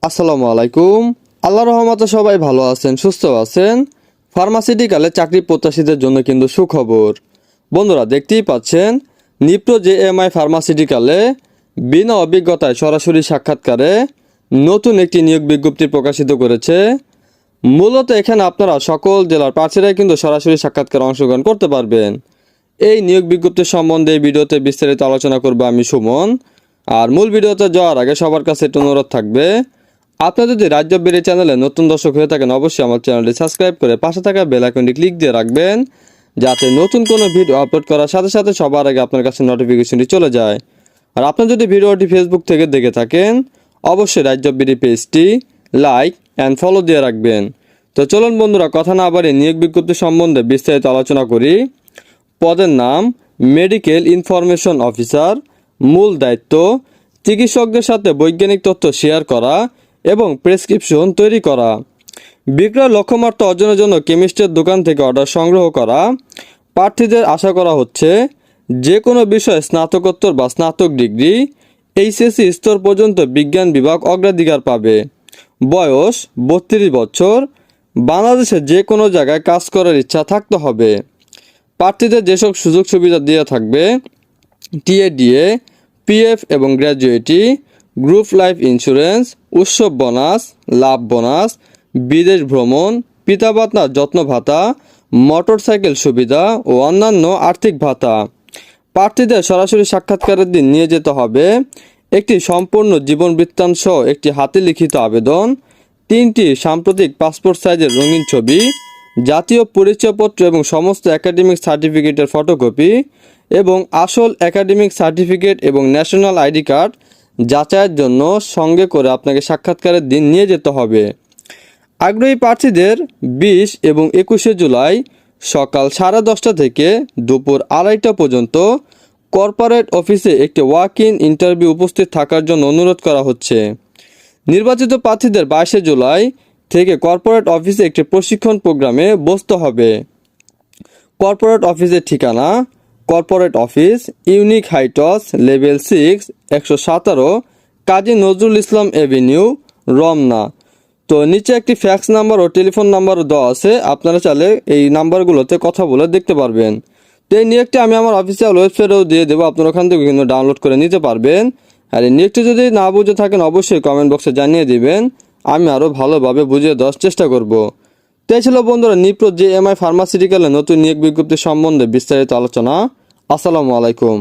আসসালামু আলাইকুম। আল্লাহর রহমতে সবাই ভালো আছেন, সুস্থ আছেন। ফার্মাসিউটিক্যালে চাকরি প্রত্যাশীদের জন্য কিন্তু সুখবর। বন্ধুরা, দেখতেই পাচ্ছেন নিপ্রো জেএমআই ফার্মাসিউটিক্যালে বিনা অভিজ্ঞতায় সরাসরি সাক্ষাৎকারে নতুন একটি নিয়োগ বিজ্ঞপ্তি প্রকাশিত করেছে। মূলত এখানে আপনারা সকল জেলার প্রার্থীরাই কিন্তু সরাসরি সাক্ষাৎকারে অংশগ্রহণ করতে পারবেন। এই নিয়োগ বিজ্ঞপ্তি সম্বন্ধে এই ভিডিওতে বিস্তারিত আলোচনা করব আমি সুমন। আর মূল ভিডিওতে যাওয়ার আগে সবার কাছে একটু অনুরোধ থাকবে, আপনি যদি রাজ্য বেরি চ্যানেলে নতুন দর্শক হয়ে থাকেন অবশ্যই আমার চ্যানেলটি সাবস্ক্রাইব করে পাশে থাকা বেল আইকনটি ক্লিক দিয়ে রাখবেন, যাতে নতুন কোনো ভিডিও আপলোড করার সাথে সাথে সবার আগে আপনার কাছে নোটিফিকেশনটি চলে যায়। আর আপনি যদি ভিডিওটি ফেসবুক থেকে দেখে থাকেন অবশ্যই রাজ্য বেরি পেজটি লাইক অ্যান্ড ফলো দিয়ে রাখবেন। তো চলুন বন্ধুরা, কথা না বাড়িয়ে নিয়োগ বিজ্ঞপ্তি সম্বন্ধে বিস্তারিত আলোচনা করি। পদের নাম মেডিকেল ইনফরমেশন অফিসার। মূল দায়িত্ব চিকিৎসকদের সাথে বৈজ্ঞানিক তথ্য শেয়ার করা এবং প্রেসক্রিপশন তৈরি করা। বিক্রয় লক্ষ্যমাত্রা অর্জনের জন্য কেমিস্টের দোকান থেকে অর্ডার সংগ্রহ করা। প্রার্থীদের আশা করা হচ্ছে যে কোনো বিষয়ে স্নাতকোত্তর বা স্নাতক ডিগ্রি, এইচএসসি স্তর পর্যন্ত বিজ্ঞান বিভাগ অগ্রাধিকার পাবে। বয়স 32 বছর। বাংলাদেশে যে কোনো জায়গায় কাজ করার ইচ্ছা থাকতে হবে। প্রার্থীদের যেসব সুযোগ সুবিধা দিয়ে থাকবে: টিএডিএ, পিএফ এবং গ্র্যাজুয়েটি, গ্রুপ লাইফ ইন্স্যুরেন্স, উৎসব বোনাস, লাভ বোনাস, বিদেশ ভ্রমণ, পিতামাতার যত্ন ভাতা, মোটরসাইকেল সুবিধা ও অন্যান্য আর্থিক ভাতা। প্রার্থীদের সরাসরি সাক্ষাৎকারের দিন নিয়ে যেতে হবে একটি সম্পূর্ণ জীবন বৃত্তান্ত সহ একটি হাতে লিখিত আবেদন, 3টি সাম্প্রতিক পাসপোর্ট সাইজের রঙিন ছবি, জাতীয় পরিচয়পত্র এবং সমস্ত একাডেমিক সার্টিফিকেটের ফটোকপি এবং আসল একাডেমিক সার্টিফিকেট এবং ন্যাশনাল আইডি কার্ড যাচাইয়ের জন্য সঙ্গে করে আপনাকে সাক্ষাৎকারের দিন নিয়ে যেতে হবে। আগ্রহী প্রার্থীদের 20 এবং 21শে জুলাই সকাল 10:30 থেকে দুপুর 2:30 পর্যন্ত কর্পোরেট অফিসে একটি ওয়াক ইন ইন্টারভিউ উপস্থিত থাকার জন্য অনুরোধ করা হচ্ছে। নির্বাচিত প্রার্থীদের 22শে জুলাই থেকে কর্পোরেট অফিসে একটি প্রশিক্ষণ প্রোগ্রামে বসতে হবে। কর্পোরেট অফিসের ঠিকানা: corporate office, unique Heights, level 6, 117, Kazi Nazrul Islam Avenue, Ramna. তো নিচে একটি ফ্যাক্স নাম্বার ও টেলিফোন নাম্বারও দেওয়া আছে, আপনারা চাইলে এই নাম্বারগুলোতে কথা বলে দেখতে পারবেন। তো এই নিয়োগটি আমি আমার অফিসিয়াল ওয়েবসাইটেও দিয়ে দেবো, আপনারা ওখান থেকে কিন্তু ডাউনলোড করে নিতে পারবেন। আর এই নিয়োগটি যদি না বুঝে থাকেন অবশ্যই কমেন্ট বক্সে জানিয়ে দিবেন, আমি আরও ভালোভাবে বুঝিয়ে দেওয়ার চেষ্টা করব। তো এই ছিল বন্ধুরা নিপ্রো জেএমআই ফার্মাসিউটিক্যালের নতুন নিয়োগ বিজ্ঞপ্তি সম্বন্ধে বিস্তারিত আলোচনা। আসসালামু আলাইকুম।